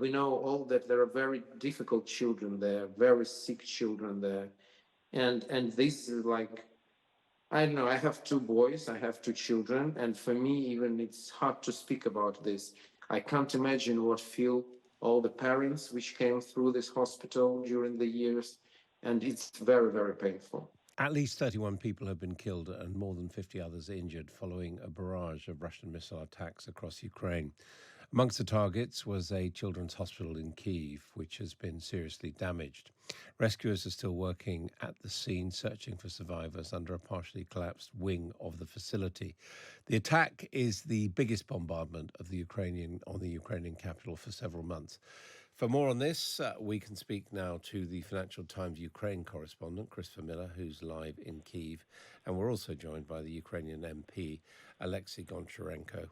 we know all that there are very difficult children there, very sick children there. And this is like, I don't know, I have two boys, I have two children, and for me, even it's hard to speak about this. I can't imagine what feel all the parents which came through this hospital during the years, and it's very, very painful. At least 31 people have been killed and more than 50 others injured following a barrage of Russian missile attacks across Ukraine. Amongst the targets was a children's hospital in Kyiv, which has been seriously damaged. Rescuers are still working at the scene, searching for survivors under a partially collapsed wing of the facility. The attack is the biggest bombardment of the Ukrainian capital for several months. For more on this, we can speak now to the Financial Times Ukraine correspondent, Christopher Miller, who's live in Kyiv. And we're also joined by the Ukrainian MP, Oleksiy Goncharenko.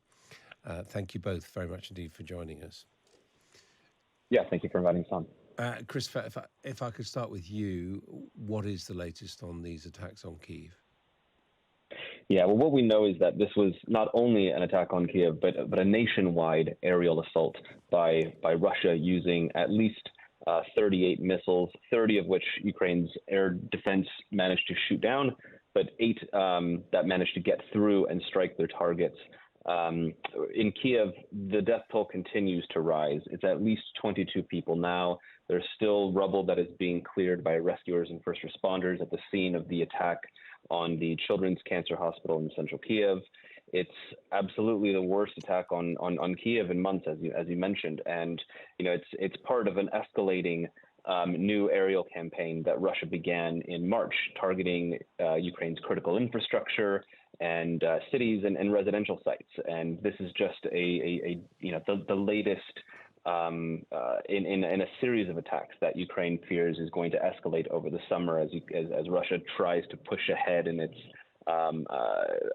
Thank you both very much indeed for joining us. Yeah, thank you for inviting us on. Christopher, if I could start with you, what is the latest on these attacks on Kyiv? Yeah, well, what we know is that this was not only an attack on Kyiv, but a nationwide aerial assault by Russia using at least 38 missiles, 30 of which Ukraine's air defense managed to shoot down, but 8 that managed to get through and strike their targets. In Kyiv, the death toll continues to rise. It's at least 22 people now. There's still rubble that is being cleared by rescuers and first responders at the scene of the attack on the Children's Cancer Hospital in central Kyiv. It's absolutely the worst attack on Kyiv in months, as you mentioned, and it's part of an escalating new aerial campaign that Russia began in March, targeting Ukraine's critical infrastructure and cities and residential sites. And this is just the latest in a series of attacks that Ukraine fears is going to escalate over the summer as Russia tries to push ahead in its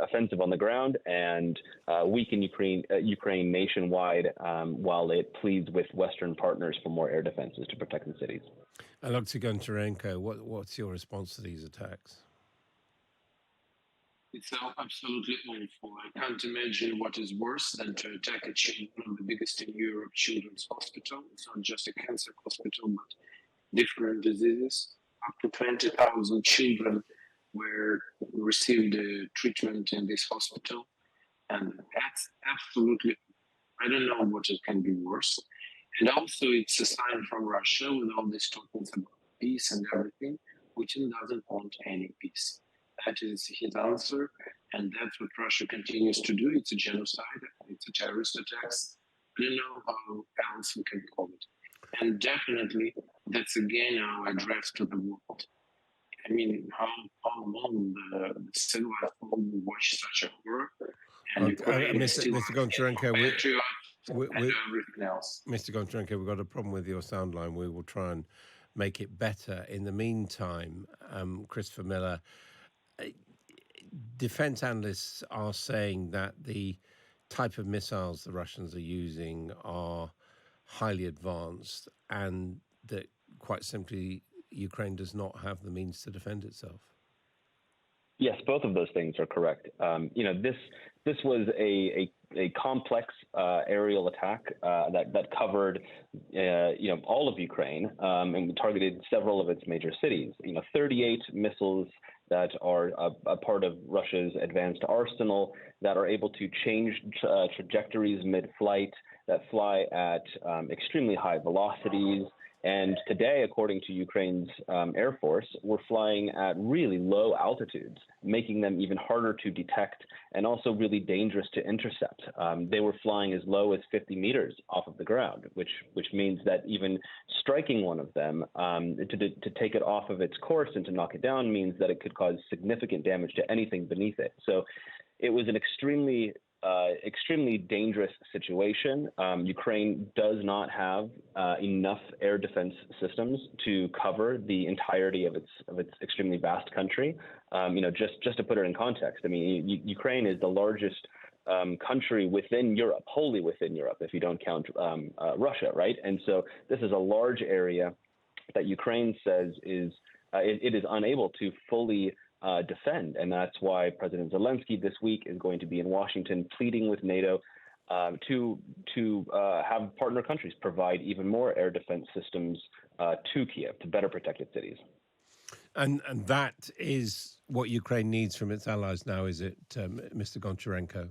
offensive on the ground and weaken Ukraine nationwide while it pleads with Western partners for more air defenses to protect the cities. Oleksiy Goncharenko, what's your response to these attacks? It's absolutely awful. I can't imagine what is worse than to attack one of the biggest in Europe children's hospital. It's not just a cancer hospital, but different diseases. Up to 20,000 children received treatment in this hospital. And that's absolutely, I don't know what it can be worse. And also it's a sign from Russia with all these talkings about peace and everything. Putin doesn't want any peace. That is his answer, and that's what Russia continues to do. It's a genocide, it's a terrorist attacks. I don't know how else we can call it. And definitely, that's again our address to the world. I mean, how long the civilized world will watch such a horror? And Mr. Goncharenko, everything else. Mr. Goncharenko, we've got a problem with your sound line. We will try and make it better. In the meantime, Christopher Miller, defense analysts are saying that the type of missiles the Russians are using are highly advanced and that, quite simply, Ukraine does not have the means to defend itself. Yes, both of those things are correct. This was a complex aerial attack that covered all of Ukraine and targeted several of its major cities. 38 missiles that are a part of Russia's advanced arsenal that are able to change trajectories mid-flight, that fly at extremely high velocities. And today, according to Ukraine's Air Force, we're flying at really low altitudes, making them even harder to detect and also really dangerous to intercept. They were flying as low as 50 meters off of the ground, which means that even striking one of them to take it off of its course and to knock it down means that it could cause significant damage to anything beneath it. So it was an extremely dangerous situation. Ukraine does not have enough air defense systems to cover the entirety of its extremely vast country. Just to put it in context, I mean, Ukraine is the largest country within Europe, wholly within Europe, if you don't count Russia, right? And so this is a large area that Ukraine says it is unable to fully defend. And that's why President Zelensky this week is going to be in Washington pleading with NATO to have partner countries provide even more air defense systems to Kiev to better protect its cities. And that is what Ukraine needs from its allies now, is it, Mr. Goncharenko?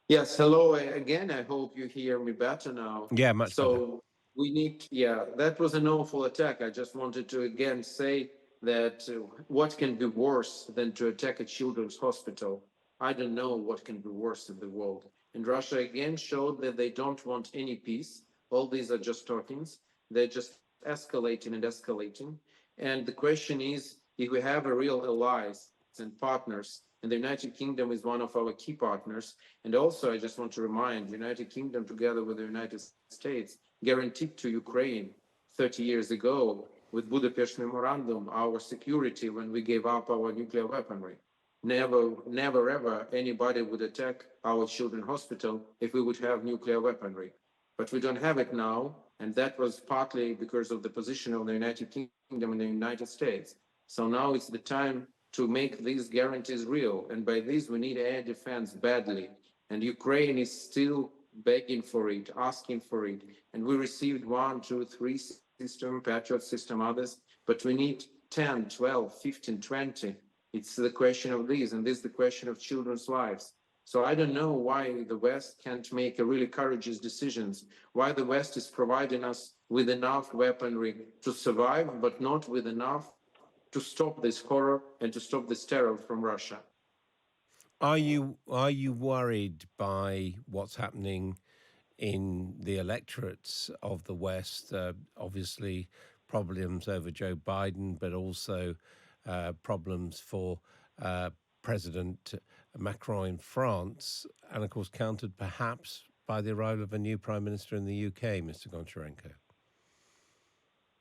Yes, hello again. I hope you hear me better now. Yeah, much better. So we need, yeah, that was an awful attack. I just wanted to again say that what can be worse than to attack a children's hospital? I don't know what can be worse in the world. And Russia again showed that they don't want any peace. All these are just talkings. They're just escalating and escalating. And the question is, if we have a real allies and partners, and the United Kingdom is one of our key partners. And also, I just want to remind, the United Kingdom, together with the United States, guaranteed to Ukraine 30 years ago with Budapest Memorandum our security when we gave up our nuclear weaponry. Never, ever anybody would attack our children's hospital if we would have nuclear weaponry. But we don't have it now, and that was partly because of the position of the United Kingdom and the United States. So now it's the time to make these guarantees real. And by this, we need air defense badly. And Ukraine is still begging for it, asking for it. And we received 1, 2, 3 system, Patriot system, others, but we need 10, 12, 15, 20. It's the question of these, and this is the question of children's lives. So I don't know why the West can't make a really courageous decisions, why the West is providing us with enough weaponry to survive, but not with enough to stop this horror and to stop this terror from Russia. Are you worried by what's happening in the electorates of the West? Obviously, problems over Joe Biden, but also problems for President Macron in France, and of course countered perhaps by the arrival of a new prime minister in the UK, Mr. Goncharenko.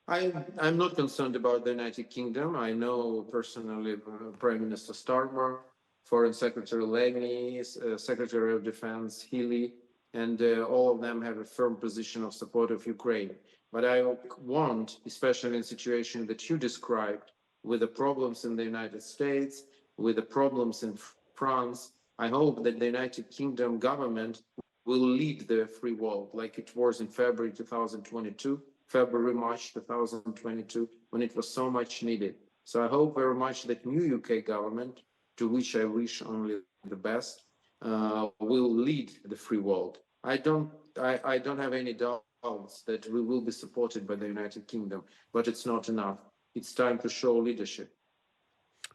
I'm not concerned about the United Kingdom. I know personally Prime Minister Starmer, Foreign Secretary Lenny, Secretary of Defense Healy, and all of them have a firm position of support of Ukraine. But I want, especially in the situation that you described, with the problems in the United States, with the problems in France, I hope that the United Kingdom government will lead the free world like it was in February 2022. February, March 2022, when it was so much needed. So I hope very much that new UK government, to which I wish only the best, will lead the free world. I don't have any doubts that we will be supported by the United Kingdom, but it's not enough. It's time to show leadership.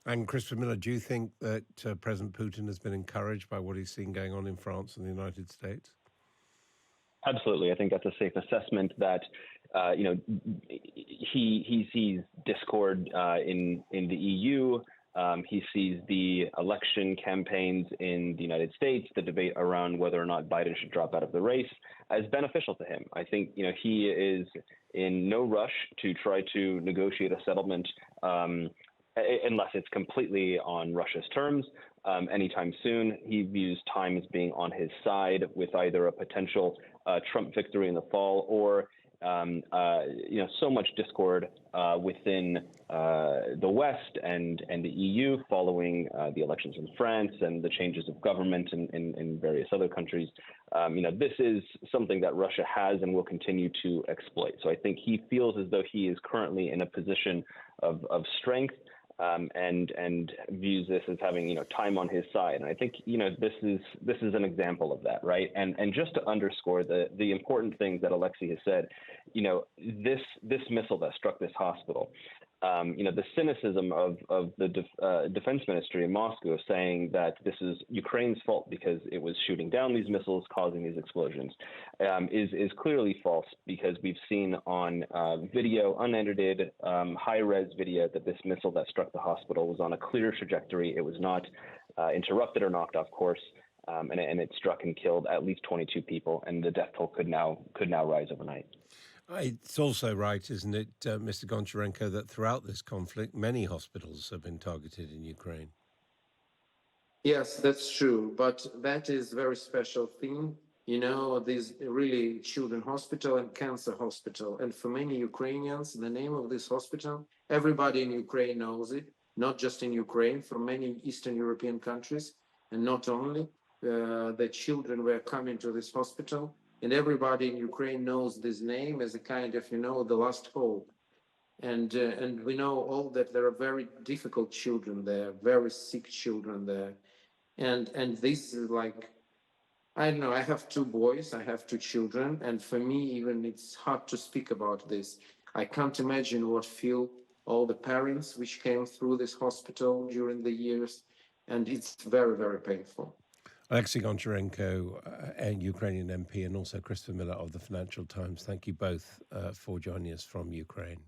And Christopher Miller, do you think that President Putin has been encouraged by what he's seen going on in France and the United States? Absolutely. I think that's a safe assessment that, he sees discord in the EU. He sees the election campaigns in the United States, the debate around whether or not Biden should drop out of the race, as beneficial to him. I think, he is in no rush to try to negotiate a settlement unless it's completely on Russia's terms. Anytime soon. He views time as being on his side with either a potential Trump victory in the fall or, so much discord within the West and the EU following the elections in France and the changes of government in various other countries. This is something that Russia has and will continue to exploit. So I think he feels as though he is currently in a position of strength. And views this as having time on his side, and I think this is an example of that, right? And just to underscore the important things that Oleksiy has said, this missile that struck this hospital, the cynicism of the defense ministry in Moscow saying that this is Ukraine's fault because it was shooting down these missiles, causing these explosions, is clearly false, because we've seen on video, unedited, high-res video, that this missile that struck the hospital was on a clear trajectory. It was not interrupted or knocked off course, and it struck and killed at least 22 people, and the death toll could now rise overnight. It's also right, isn't it, Mr. Goncharenko, that throughout this conflict, many hospitals have been targeted in Ukraine? Yes, that's true. But that is a very special thing. This really children's hospital and cancer hospital. And for many Ukrainians, the name of this hospital, everybody in Ukraine knows it, not just in Ukraine, from many Eastern European countries, and not only. the children were coming to this hospital, and everybody in Ukraine knows this name as a kind of, the last hope. And we know all that there are very difficult children there, very sick children there, and this is like, I don't know. I have two boys, I have two children, and for me, even it's hard to speak about this. I can't imagine what feel all the parents which came through this hospital during the years, and it's very, very painful. Oleksiy Goncharenko, a Ukrainian MP, and also Christopher Miller of the Financial Times. Thank you both for joining us from Ukraine.